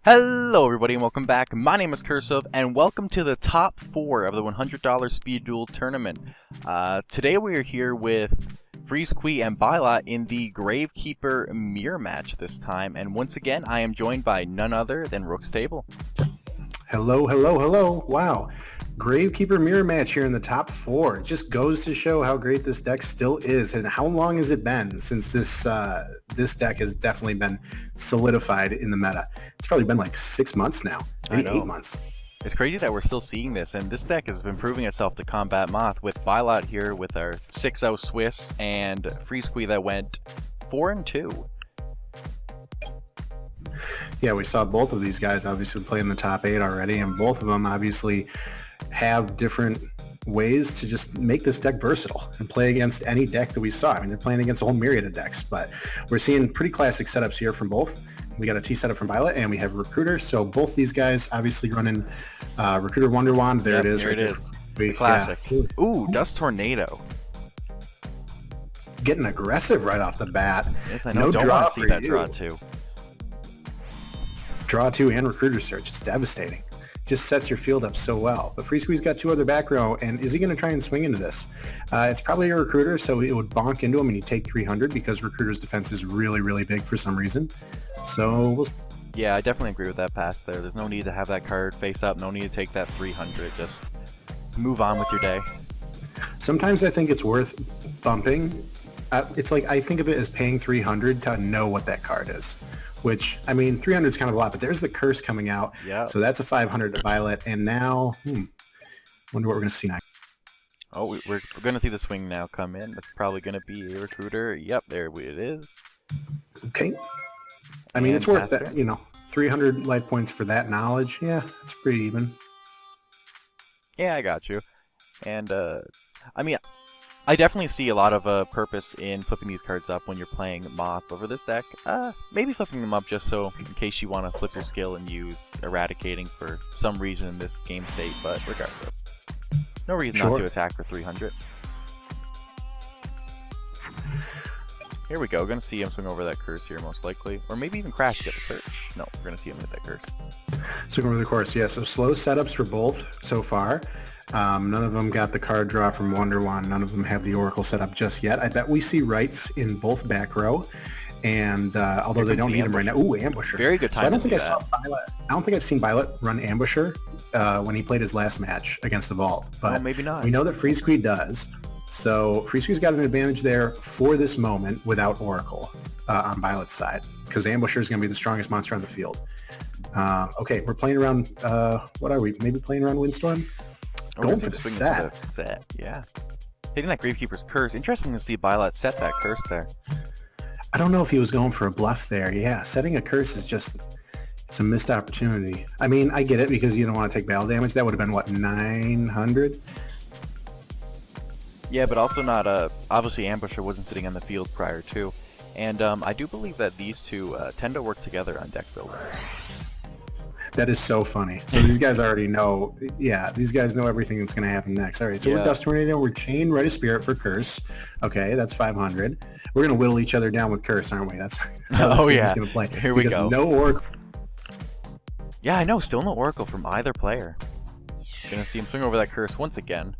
Hello everybody and welcome back. My name is Curseof and welcome to the top 4 of the $100 Speed Duel tournament. Today we are here with freesqui and bylot in the Gravekeeper mirror match this time, and once again I am joined by none other than Rook's table. Hello, hello, hello. Wow. Gravekeeper mirror match here in the top 4. It just goes to show how great this deck still is, and how long has it been since this deck has definitely been solidified in the meta. It's probably been like 6 months now, maybe 8 months. It's crazy that we're still seeing this, and this deck has been proving itself to combat Moth with bylot here with our 6-0 Swiss and freesqui that went 4-2. Yeah, we saw both of these guys obviously play in the top 8 already, and both of them obviously have different ways to just make this deck versatile and play against any deck that we saw. I mean, they're playing against a whole myriad of decks, but we're seeing pretty classic setups here from both. We got a T setup from bylot, and we have Recruiter. So both these guys obviously running Recruiter Wonder Wand. There it is. There it is. Classic. Yeah. Ooh, Dust Tornado. Getting aggressive right off the bat. Yes, I know. Don't want to see that draw too. Draw 2 and Recruiter Search. It's devastating. Just sets your field up so well. But freesqui's got 2 other back row, and is he going to try and swing into this? It's probably a Recruiter, so it would bonk into him and you take 300 because Recruiter's defense is really, really big for some reason. So yeah, I definitely agree with that pass there. There's no need to have that card face up. No need to take that 300. Just move on with your day. Sometimes I think it's worth bumping. It's like I think of it as paying 300 to know what that card is. Which, I mean, 300 is kind of a lot, but there's the curse coming out. Yeah. So that's a 500 to bylot, and now, wonder what we're going to see next. Oh, we're going to see the swing now come in. It's probably going to be a Recruiter. Yep, there it is. Okay. I mean, it's worth that, 300 life points for that knowledge. Yeah, it's pretty even. Yeah, I got you. And, I mean, I definitely see a lot of purpose in flipping these cards up when you're playing Moth over this deck. Maybe flipping them up just so in case you want to flip your skill and use Eradicating for some reason in this game state, but regardless. No reason not to attack for 300. Here we go. We're going to see him swing over that curse here most likely. Or maybe even crash to get the search. No, we're going to see him hit that curse. Swing over the course, yeah. So slow setups for both so far. None of them got the card draw from Wonder Wand. None of them have the Oracle set up just yet. I bet we see Rights in both back row. And although they don't need him right now. Ooh, Ambusher. Very good time. So I don't think I've seen bylot run Ambusher when he played his last match against the Vault. But maybe not. We know that freesqui does. So freesqui's got an advantage there for this moment without Oracle on bylot's side. Because Ambusher is going to be the strongest monster on the field. Okay, we're playing around, what are we? Maybe playing around Windstorm? Going for the set. Yeah. Hitting that Gravekeeper's curse. Interesting to see bylot set that curse there. I don't know if he was going for a bluff there. Yeah, setting a curse is just, it's a missed opportunity. I mean, I get it because you don't want to take battle damage. That would have been, what, 900? Yeah, but also not, obviously Ambusher wasn't sitting on the field prior to. And I do believe that these two tend to work together on deck building. That is so funny. So these guys already know. Yeah, these guys know everything that's going to happen next. All right, so we're Dust Tornado. We're Chain, Rite of Spirit for Curse. Okay, that's 500. We're going to whittle each other down with Curse, aren't we? That's how this game is going to play. Here we go. No Oracle. Yeah, I know. Still no Oracle from either player. Going to see him swing over that Curse once again.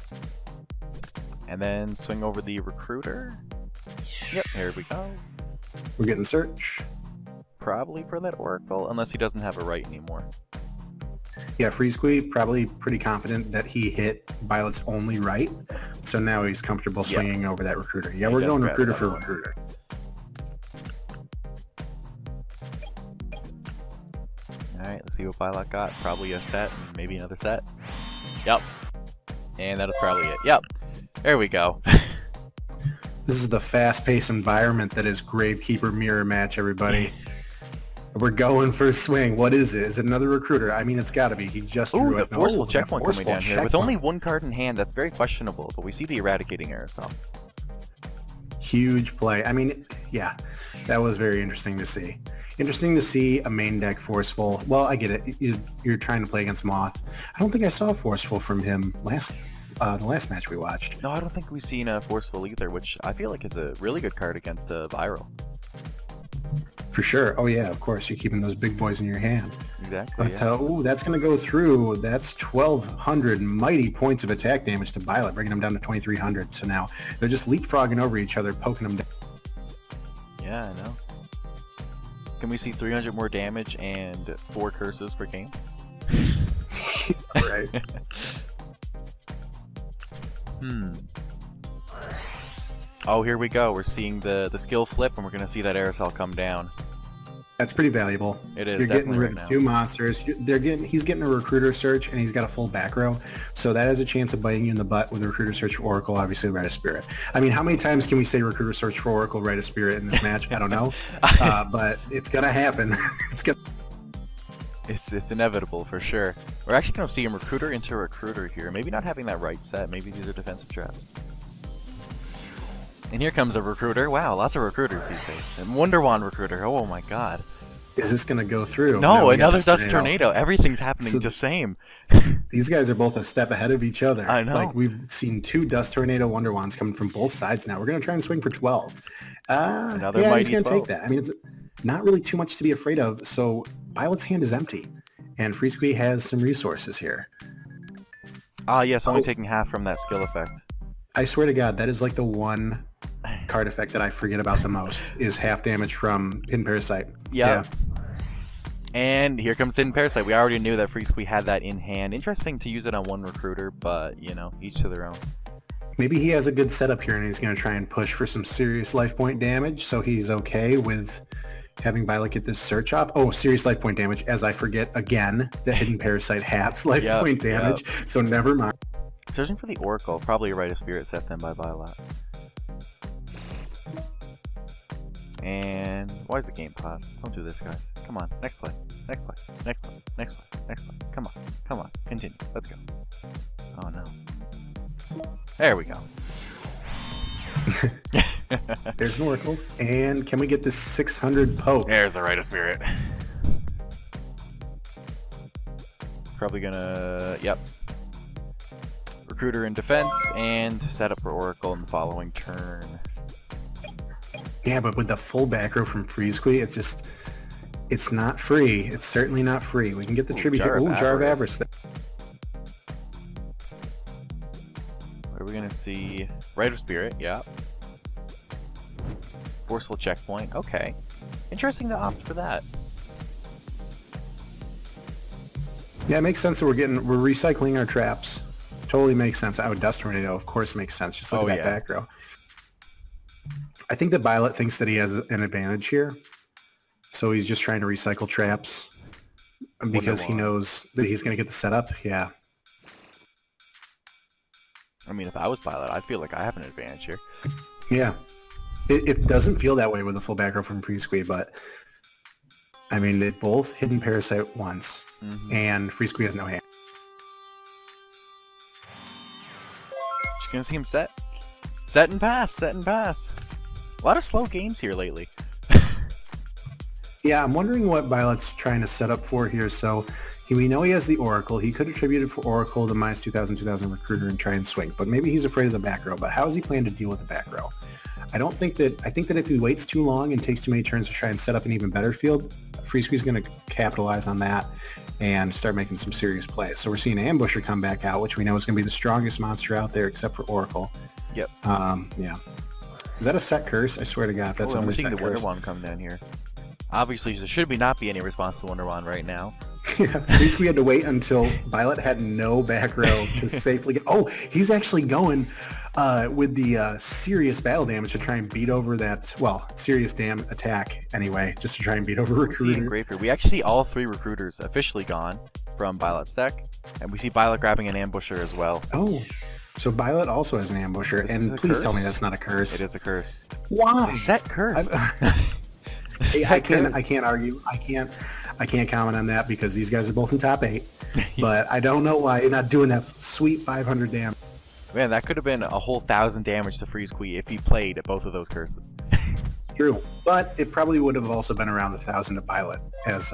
And then swing over the Recruiter. Yep, here we go. We're getting Search. Probably for that Oracle, unless he doesn't have a right anymore. Yeah, freesqui probably pretty confident that he hit bylot's only right, so now he's comfortable swinging over that Recruiter. Yeah, we're going Recruiter for Recruiter. Alright, let's see what bylot got. Probably a set, and maybe another set. Yep. And that is probably it. Yep. There we go. This is the fast-paced environment that is Gravekeeper mirror match, everybody. We're going for a swing. What is it? Is it another Recruiter? I mean, it's got to be. He just drew it. The forceful checkpoint coming down here. With only one card in hand, that's very questionable, but we see the Eradicating Arrow, so. Huge play. I mean, yeah, that was very interesting to see. Interesting to see a main deck forceful. Well, I get it. You're trying to play against Moth. I don't think I saw forceful from him the last match we watched. No, I don't think we've seen a forceful either, which I feel like is a really good card against Viral. For sure. Oh yeah, of course. You're keeping those big boys in your hand. Exactly. But Yeah. ooh, that's going to go through. That's 1,200 mighty points of attack damage to bylot, bringing them down to 2,300. So now they're just leapfrogging over each other, poking them down. Yeah, I know. Can we see 300 more damage and 4 curses per game? Right. Oh, here we go. We're seeing the skill flip, and we're going to see that aerosol come down. That's pretty valuable. It is. You're getting definitely rid right of now. 2 monsters. He's getting a recruiter search, and he's got a full back row. So that has a chance of biting you in the butt with a recruiter search for Oracle, obviously Rite of Spirit. I mean, how many times can we say recruiter search for Oracle, Rite of Spirit in this match? I don't know. But it's going to happen. It's inevitable for sure. We're actually going to see him recruiter into recruiter here. Maybe not having that right set. Maybe these are defensive traps. And here comes a recruiter. Wow, lots of recruiters these days. And Wonder Wand recruiter. Oh my god. Is this going to go through? No, we got another Dust Tornado. Everything's happening So just same. These guys are both a step ahead of each other. I know. Like, we've seen 2 Dust Tornado Wonder Wands coming from both sides now. We're going to try and swing for 12. Another yeah, mighty he's going to 12. take that. I mean, it's not really too much to be afraid of. So Bylot's hand is empty, and freesqui has some resources here. Yes, only taking half from that skill effect. I swear to God, that is like the one card effect that I forget about the most, is half damage from Hidden Parasite. Yeah. And here comes Hidden Parasite. We already knew that freesqui had that in hand. Interesting to use it on one recruiter, but, you know, each to their own. Maybe he has a good setup here, and he's going to try and push for some serious life point damage, so he's okay with having Bylot get this search off. Oh, serious life point damage, as I forget again, the Hidden Parasite halves life point damage, so never mind. Searching for the Oracle. Probably a Rite of Spirit set then by bylot. And why is the game paused? Don't do this, guys. Come on, next play, next play, next play, next play, next play. Come on, come on, continue. Let's go. Oh no. There we go. There's an Oracle, and can we get this 600 poke? There's the Rite of Spirit. Probably gonna, yep. Recruiter in defense, and set up for Oracle in the following turn. Yeah, but with the full back row from freesqui, it's not free. It's certainly not free. We can get the tribute. Jar of Avarice. What are we gonna see? Rite of Spirit, yeah. Forceful checkpoint, okay. Interesting to opt for that. Yeah, it makes sense that we're recycling our traps. Totally makes sense. Dust Tornado, of course, makes sense. Just look at that back row. I think that Bylot thinks that he has an advantage here, so he's just trying to recycle traps because he knows that he's going to get the setup. Yeah. I mean, if I was Bylot, I feel like I have an advantage here. Yeah. It doesn't feel that way with the full back row from freesqui, but I mean, they both Hidden Parasite once, and freesqui has no hand. Just gonna see him set. Set and pass, set and pass. A lot of slow games here lately. Yeah, I'm wondering what Bylot's trying to set up for here. So we know he has the Oracle. He could attribute it for Oracle to minus 2,000 recruiter and try and swing, but maybe he's afraid of the back row. But how is he planning to deal with the back row? I think that if he waits too long and takes too many turns to try and set up an even better field, freesqui's going to capitalize on that and start making some serious plays. So we're seeing Ambusher come back out, which we know is going to be the strongest monster out there except for Oracle. Yep. Yeah. Is that a set curse? I swear to God, that's we're seeing set the Wonder curse. Wand come down here. Obviously, there should not be any response to Wonder Wand right now. Yeah, at least we had to wait until Bylot had no back row to safely get... Oh, he's actually going with the serious battle damage to try and beat over that... Well, serious attack anyway, just to try and beat over Recruiter. Gravekeeper. We actually see all 3 recruiters officially gone from Bylot's deck, and we see Bylot grabbing an Ambusher as well. Oh, so Bylot also has an Ambusher, and please tell me that's not a curse. It is a curse. Why? Set curse. I can't argue. I can't comment on that because these guys are both in top 8. But I don't know why you're not doing that sweet 500 damage. Man, that could have been a whole 1,000 damage to freesqui if he played both of those curses. True, but it probably would have also been around 1,000 to Bylot as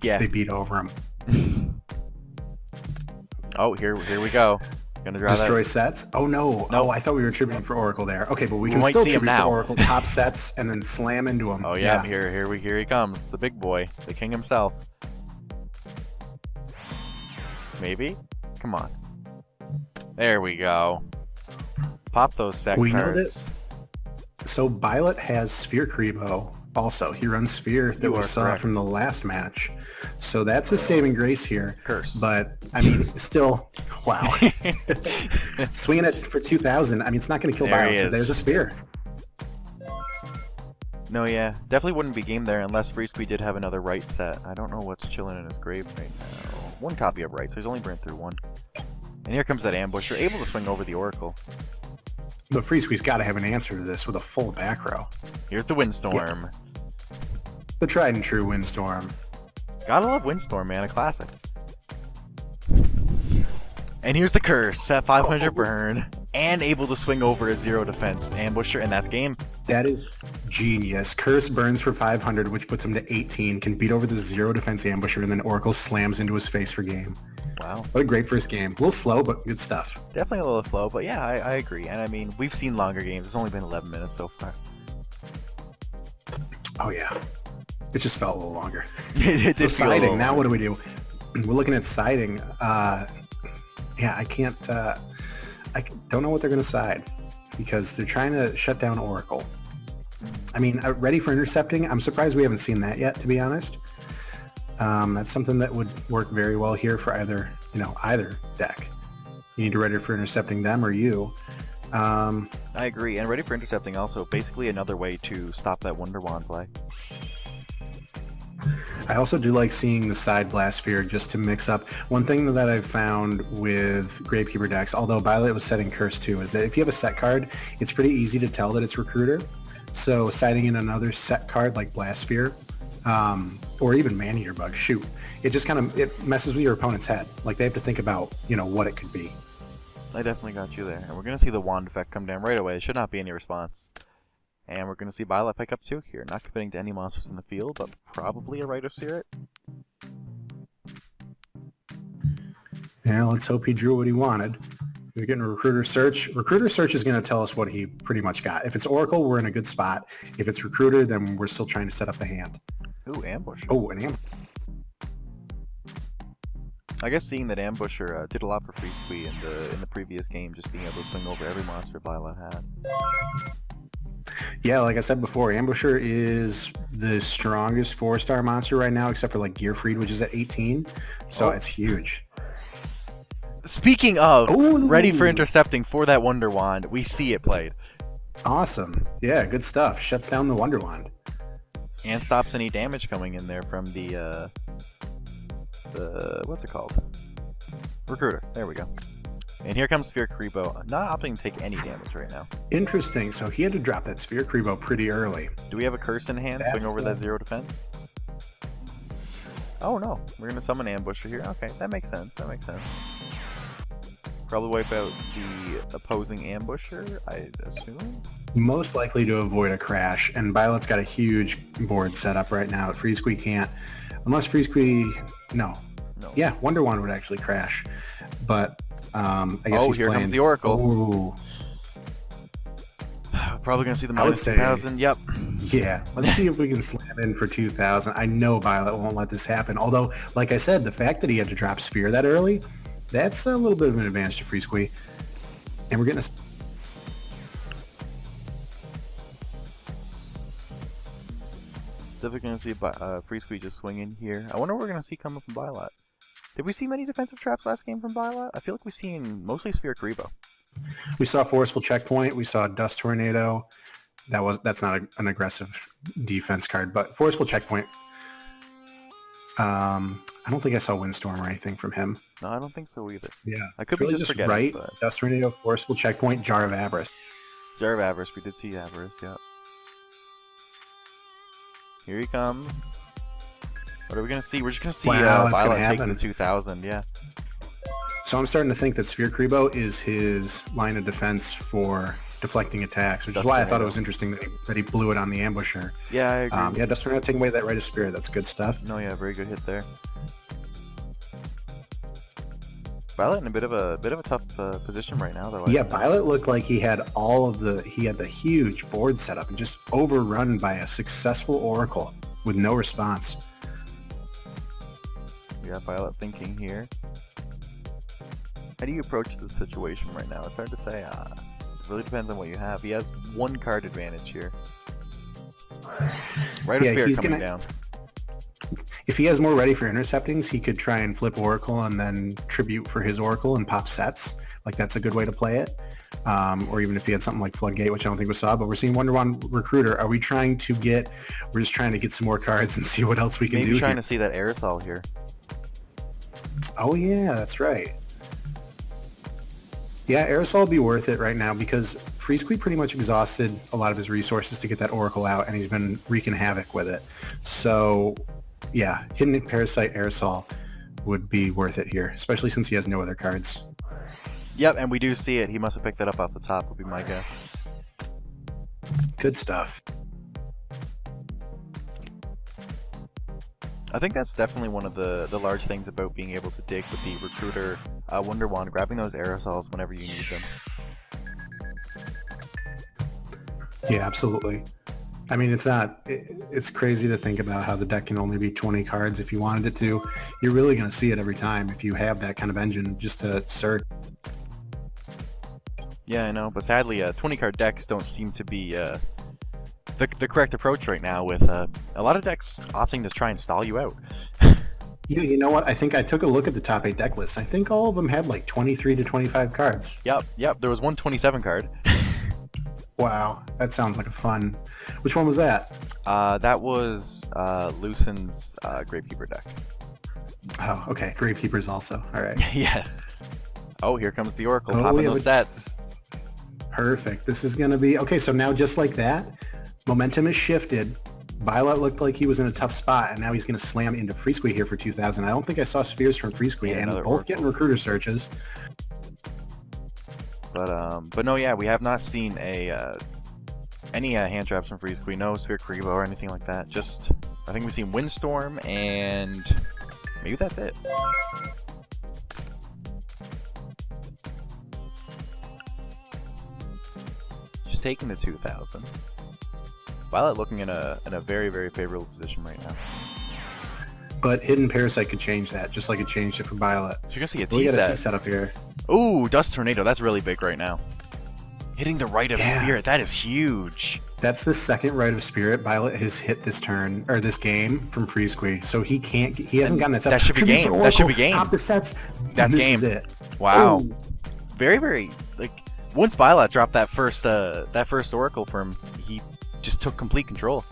they beat over him. Oh, here we go. Gonna draw Destroy that. sets? Oh no. Nope. Oh, I thought we were tributing for Oracle there. Okay, but we We can might still see him tribute for now. Oracle, top sets, and then slam into him. Oh yeah, here he comes, the big boy, the king himself. Maybe? Come on. There we go. Pop those set We know cards. that. So Bylot has Sphere Kribo also. He runs Sphere that You we are saw correct. from the last match. So that's a saving grace here. Curse. But, I mean, still, wow. Swinging it for 2,000. I mean, it's not going to kill There he Bylot, so is. there's a Sphere. No, yeah, definitely wouldn't be game there unless freesqui did have another right set. I don't know what's chilling in his grave right now. One copy of right, so he's only burned through one. And here comes that ambusher, able to swing over the Oracle. But freesqui's got to have an answer to this with a full back row. Here's the Windstorm. The tried and true Windstorm. Gotta love Windstorm, man, a classic. And here's the curse at 500 burn, and able to swing over a 0 defense ambusher, and that's game. That is genius. Curse burns for 500, which puts him to 18, can beat over the 0 defense ambusher, and then Oracle slams into his face for game. Wow. What a great first game. A little slow, but good stuff. Definitely a little slow, but yeah, I agree. And I mean, we've seen longer games. It's only been 11 minutes so far. Oh, yeah. It just felt a little longer. It So did feel a siding. little Now longer. what do? We're looking at siding. Yeah, I can't... don't know what they're going to side because they're trying to shut down Oracle. I mean, ready for intercepting? I'm surprised we haven't seen that yet, to be honest. That's something that would work very well here for either deck. You need to ready for intercepting them or you. I agree, and ready for intercepting also. Basically another way to stop that Wonder Wand play. I also do like seeing the side blast sphere just to mix up. One thing that I've found with Gravekeeper decks, although Bylot was setting Curse too, is that if you have a set card, it's pretty easy to tell that it's Recruiter. So siding in another set card like Blast Sphere, or even Man-Eater Bug, shoot, it just kind of it messes with your opponent's head. Like they have to think about what it could be. I definitely got you there. And we're going to see the Wand effect come down right away. It should not be any response. And we're going to see Bylot pick up 2 here. Not committing to any monsters in the field, but probably a Rite of Spirit. Yeah, let's hope he drew what he wanted. We're getting a Recruiter Search. Recruiter Search is going to tell us what he pretty much got. If it's Oracle, we're in a good spot. If it's Recruiter, then we're still trying to set up the hand. Ooh, Ambush. Oh, an ambush. I guess seeing that Ambusher did a lot for freesqui in the previous game, just being able to swing over every monster Bylot had. Yeah, like I said before, Ambusher is the strongest 4-star monster right now, except for like Gearfried, which is at 18. So it's huge. Speaking of, Ooh. ready for intercepting for that Wonder Wand, we see it played. Awesome. Yeah, good stuff. Shuts down the Wonder Wand. And stops any damage coming in there from the what's it called? Recruiter. There we go. And here comes Sphere Kribo, not opting to take any damage right now. Interesting. So he had to drop that Sphere Kribo pretty early. Do we have a curse in hand? Swing over that 0 defense? Oh no, we're gonna summon Ambusher here. Okay, that makes sense. That makes sense. Probably wipe out the opposing Ambusher, I'd assume. Most likely to avoid a crash, and Bylot's got a huge board set up right now that freesqui can't. Unless freesqui... No. Yeah, Wonder Wand would actually crash. But I guess he's here playing... comes the Oracle. Ooh. Probably gonna see the I would minus say- 2,000. Yep. Yeah, let's see if we can slam in for 2,000. I know Bylot won't let this happen. Although, like I said, the fact that he had to drop Sphere that early, that's a little bit of an advantage to freesqui. And we're getting a... Definitely gonna see freesqui just swing in here. I wonder what we're gonna see come up from Bylot. Did we see many defensive traps last game from Bylot? I feel like we've seen mostly Sphere Kribo. We saw Forceful Checkpoint. We saw Dust Tornado. That's not an aggressive defense card, but Forceful Checkpoint. I don't think I saw Windstorm or anything from him. No, I don't think so either. Yeah, I could really be just forgetting. right. But Dust Tornado, Forceful Checkpoint, Jar of Avarice. Jar of Avarice, we did see Avarice, yeah. Here he comes. What are we gonna see? We're just gonna see Wow, that's gonna Bylot taking happen. the 2,000, yeah. So I'm starting to think that Sphere Kribo is his line of defense for deflecting attacks, which is Dust why I thought it Tornado. was interesting that he blew it on the Ambusher. Yeah, I agree. Yeah, Dust Tornado taking away that Rite of Spirit. That's good stuff. No, yeah, very good hit there. Bylot in a bit of a tough position right now, though. Yeah, Bylot looked like he had the huge board set up and just overrun by a successful Oracle with no response. We got Bylot thinking here. How do you approach the situation right now? It's hard to say. It really depends on what you have. He has one card advantage here. Right of Spirit coming down. If he has more ready for interceptings, he could try and flip Oracle and then tribute for his Oracle and pop sets. Like, that's a good way to play it. Or even if he had something like Floodgate, which I don't think we saw, but we're seeing Wonder One Recruiter. We're just trying to get some more cards and see what else we can do. Maybe trying to see that aerosol here. Oh yeah, that's right. Yeah, aerosol would be worth it right now because freesqui pretty much exhausted a lot of his resources to get that Oracle out, and he's been wreaking havoc with it. So yeah, Hidden Parasite aerosol would be worth it here, especially since he has no other cards. Yep, and we do see it. He must have picked that up off the top, would be my guess. Good stuff. I think that's definitely one of the large things about being able to dig with the Recruiter Wonder Wand, grabbing those aerosols whenever you need them. Yeah, absolutely. I mean, it's crazy to think about how the deck can only be 20 cards if you wanted it to. You're really going to see it every time if you have that kind of engine just to search. Yeah, I know, but sadly, 20-card decks don't seem to be the correct approach right now, with a lot of decks opting to try and stall you out. Yeah, you know what? I think I took a look at the top 8 deck list. I think all of them had like 23 to 25 cards. Yep. There was one 27 card. Wow, that sounds like a fun. Which one was that? That was Lucen's Gravekeeper deck. Oh, okay. Gravekeeper's also. All right. Yes. Oh, here comes the Oracle, popping those sets. Perfect. This is going to be... Okay, so now just like that, momentum is shifted. Bylot looked like he was in a tough spot, and now he's going to slam into freesqui here for 2,000. I don't think I saw spheres from freesqui, and both Oracle. Getting Recruiter searches. But no, yeah, we have not seen any hand traps from freesqui. No Sphere Karibo or anything like that. Just, I think we've seen Windstorm, and maybe that's it. Just taking the 2,000. Bylot looking in a very, very favorable position right now. But Hidden Parasite could change that, just like it changed it for Bylot. So you're gonna see a T set. We got a T set up here. Ooh, Dust Tornado. That's really big right now. Hitting the Rite of Spirit. That is huge. That's the second Rite of Spirit Bylot has hit this turn or this game from freesqui. So he can't. He hasn't gotten that set. That should be game. That should be game. Pop the sets. That's game. Is it. Wow. Ooh. Very, very, like, once Bylot dropped that first Oracle for him, he just took complete control.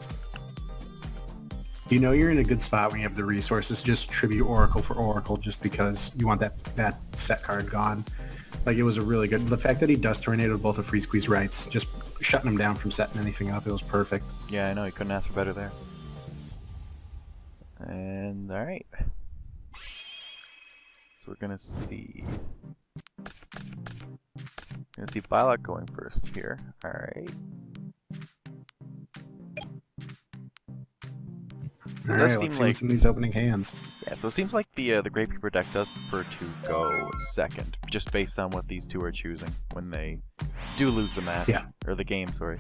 You know you're in a good spot when you have the resources. Just tribute Oracle for Oracle, just because you want that set card gone. Like, it was a really good. The fact that he Dust Tornadoed both of freesqui's rights, just shutting him down from setting anything up, it was perfect. Yeah, I know, he couldn't ask for better there. And all right, so we're gonna see Bylot going first here. All right. All right, let's see what's in these opening hands. Yeah, so it seems like the Gravekeeper deck does prefer to go second, just based on what these two are choosing when they do lose the match. Yeah. Or the game, sorry.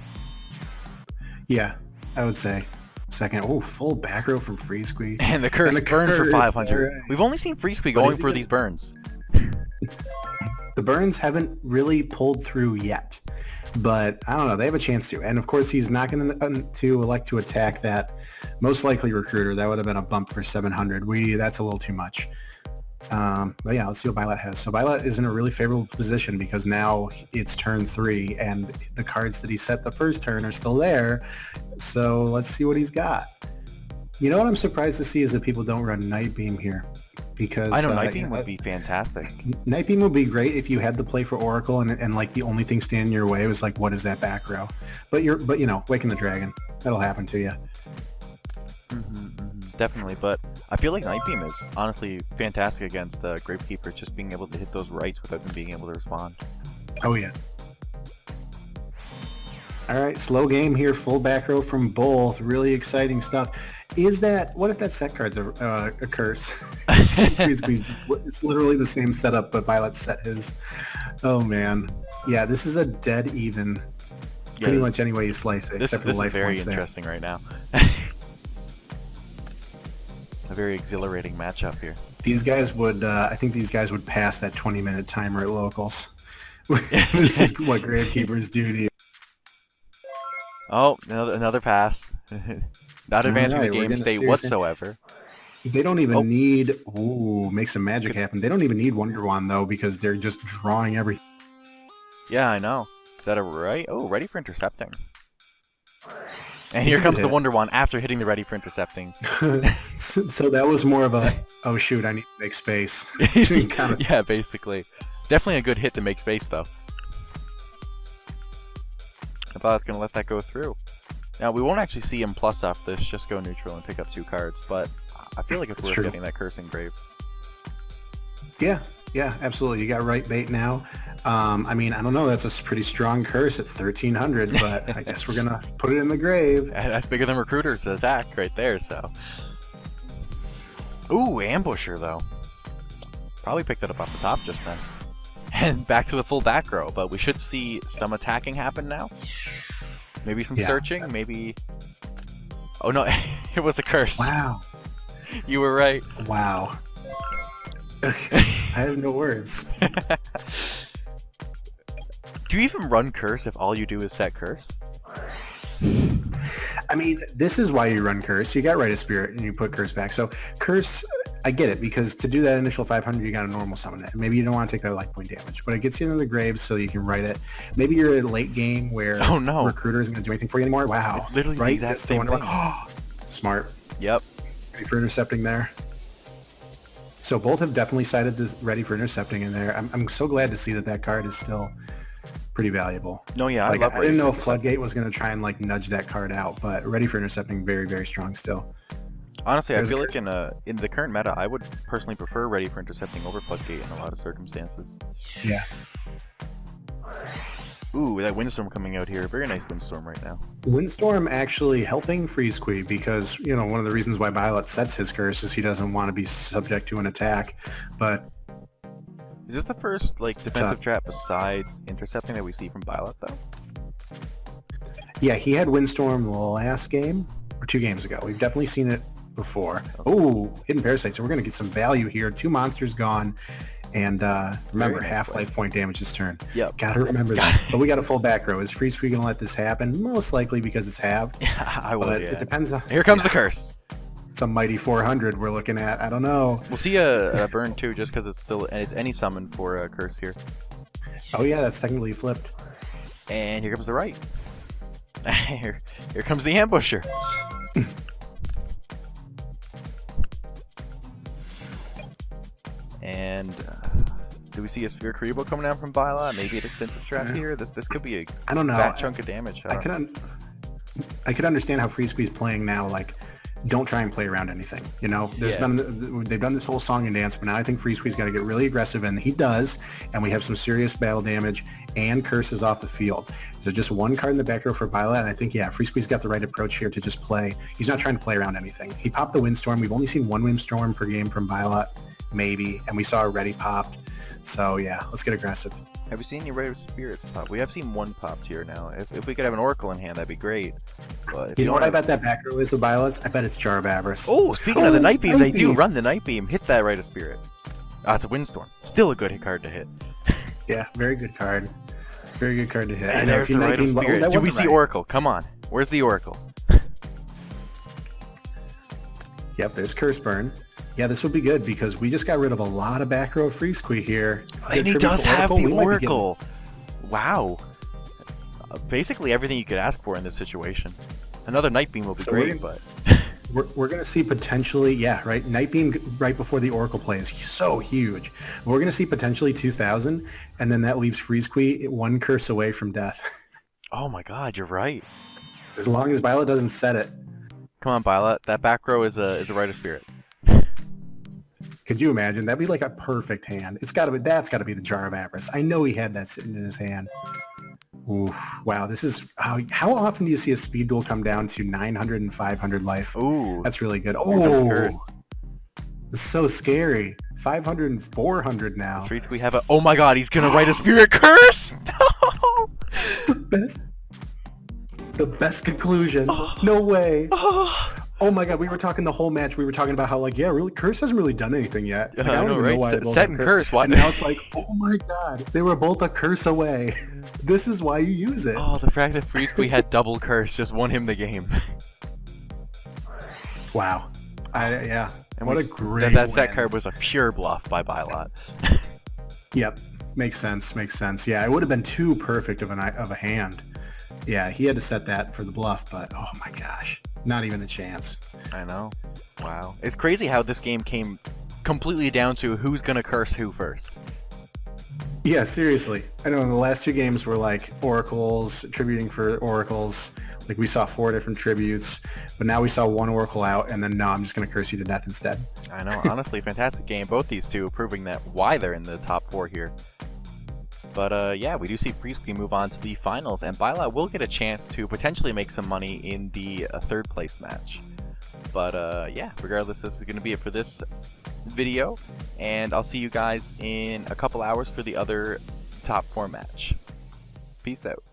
Yeah, I would say second. Oh, full back row from freesqui. And the curse burn for 500. Right. We've only seen freesqui going for these burns. The burns haven't really pulled through yet, but I don't know. They have a chance to. And of course, he's not going to elect to attack that most likely Recruiter. That would have been a bump for 700. That's a little too much. But yeah, let's see what Bylot has. So Bylot is in a really favorable position because now it's turn 3 and the cards that he set the first turn are still there. So let's see what he's got. You know what I'm surprised to see is that people don't run Night Beam here. Because I know Night Beam would be fantastic. Night Beam would be great if you had the play for Oracle and like the only thing standing in your way was like, what is that back row? But you know, Waking the Dragon, that'll happen to you. Definitely, but I feel like Night Beam is honestly fantastic against the Gravekeeper, just being able to hit those rights without them being able to respond. Oh yeah. All right, slow game here, full back row from both. Really exciting stuff. Is that, what if that set card's a curse? It's literally the same setup, but Violet set his. Oh man. Yeah, this is a dead even. Pretty much any way you slice it, except for the life points there. This is very interesting right now. A very exhilarating matchup here. These guys would, I think these guys would pass that 20-minute timer at locals. This is what Gravekeepers do to you. Oh, another pass. Not advancing the game state whatsoever. They don't even need... Ooh, make some magic happen. They don't even need Wonder Wand, though, because they're just drawing everything. Yeah, I know. Is that a right? Oh, ready for intercepting. And here comes the Wonder Wand after hitting the ready for intercepting. So that was more of a, oh shoot, I need to make space. Yeah, basically. Definitely a good hit to make space, though. I thought I was going to let that go through. Now, we won't actually see him plus off this, just go neutral and pick up 2 cards, but I feel like it's worth getting that curse engraved. Yeah, absolutely. You got right bait now. I mean, I don't know, that's a pretty strong curse at 1300, but I guess we're going to put it in the grave. That's bigger than Recruiter's attack right there, so. Ooh, Ambusher, though. Probably picked it up off the top just then. And back to the full back row, but we should see some attacking happen now. Maybe some searching, maybe... Oh no, it was a curse. Wow. You were right. Wow. I have no words. Do you even run curse if all you do is set curse? I mean, this is why you run curse. You got Rite of Spirit and you put curse back. So curse, I get it, because to do that initial 500, you got to normal summon it. Maybe you don't want to take that life point damage, but it gets you into the grave so you can write it. Maybe you're at a late game where Recruiter isn't going to do anything for you anymore. Wow. It's literally the exact same thing. Smart. Yep. Ready for intercepting there. So both have definitely cited this ready for intercepting in there. I'm so glad to see that card is still pretty valuable. No, yeah, like, I didn't know if Floodgate was going to try and like nudge that card out, but ready for intercepting, very, very strong still. Honestly, I feel like in the current meta, I would personally prefer ready for intercepting over Floodgate in a lot of circumstances. Yeah. Ooh, that Windstorm coming out here. Very nice Windstorm right now. Windstorm actually helping freesqui because, you know, one of the reasons why Bylot sets his curse is he doesn't want to be subject to an attack. But is this the first like defensive trap besides intercepting that we see from Bylot though? Yeah, he had Windstorm last game or 2 games ago. We've definitely seen it before. Oh, Hidden Parasite. So we're going to get some value here. 2 monsters gone. And remember, half life point damage this turn. Yep. Gotta remember that. But we got a full back row. Is freesqui gonna let this happen? Most likely because it's halved. Yeah, I would. But it depends on. Here comes the curse. It's a mighty 400 we're looking at. I don't know. We'll see a burn too, just because it's still and it's any summon for a curse here. Oh yeah, that's technically flipped. And here comes the right. Here comes the ambusher. And do we see a Severe Karibo coming down from Bylot? Maybe a defensive trap here? This could be a fat chunk of damage. I could understand how freesqui's playing now, like, don't try and play around anything. You know, they've done this whole song and dance, but now I think freesqui's got to get really aggressive, and he does, and we have some serious battle damage and curses off the field. So just 1 card in the back row for Bylot, and I think, yeah, freesqui's got the right approach here to just play. He's not trying to play around anything. He popped the Windstorm. We've only seen 1 Windstorm per game from Bylot. Maybe, and we saw already popped, so yeah, let's get aggressive. Have you seen any Rite of Spirits pop? We have seen 1 popped here now. If we could have an Oracle in hand, that'd be great. But you know what I bet that back row is of Bylot's? I bet it's Jar of Avarice. Oh, speaking of the Night Beam, they do run the Night Beam. Hit that Rite of Spirit. Ah, it's a Windstorm. Still a good card to hit. Yeah, very good card. Very good card to hit. And there's the Rite of Spirit. Do we see Oracle? Come on. Where's the Oracle? Yep, there's Curse Burn. Yeah, this would be good because we just got rid of a lot of back row freesqui here. And he does have the Oracle. Wow. Basically everything you could ask for in this situation. Another Night Beam will be great, but... We're going to see potentially, yeah, right? Night Beam right before the Oracle play is so huge. We're going to see potentially 2,000, and then that leaves freesqui 1 curse away from death. Oh my god, you're right. As long as Bylot doesn't set it. Come on, Bylot. That back row is a Rite of Spirit. Could you imagine? That'd be like a perfect hand. That's got to be the Jar of Avarice. I know he had that sitting in his hand. Ooh, wow, this is how often do you see a speed duel come down to 900 and 500 life? Ooh, That's really good. here comes Oh, Curse. this is so scary. 500 and 400 now. Does freesqui have a... Oh my god, he's gonna write a Spirit Curse! No! The best conclusion. No way. Oh my god, we were talking the whole match. We were talking about how, like, yeah, really, Curse hasn't really done anything yet. Like, I know, don't even right? know why they both Set have and Curse. What? And now it's like, oh my god, they were both a curse away. This is why you use it. Oh, the fact that freesqui had double Curse just won him the game. Wow. Yeah. And What we a s- great that set win. card was a pure bluff by bylot. Yep. Makes sense. Makes sense. Yeah, it would have been too perfect of a hand. Yeah, he had to set that for the bluff, but oh my gosh, not even a chance. I know. Wow. It's crazy how this game came completely down to who's gonna curse who first. Yeah, seriously. I know the last two games were like oracles, tributing for oracles. Like we saw 4 different tributes, but now we saw 1 oracle out, and then no, I'm just gonna curse you to death instead. I know. Honestly, fantastic game. Both these two proving that why they're in the top 4 here. But yeah, we do see freesqui move on to the finals, and bylot will get a chance to potentially make some money in the 3rd place match. But yeah, regardless, this is going to be it for this video, and I'll see you guys in a couple hours for the other top 4 match. Peace out.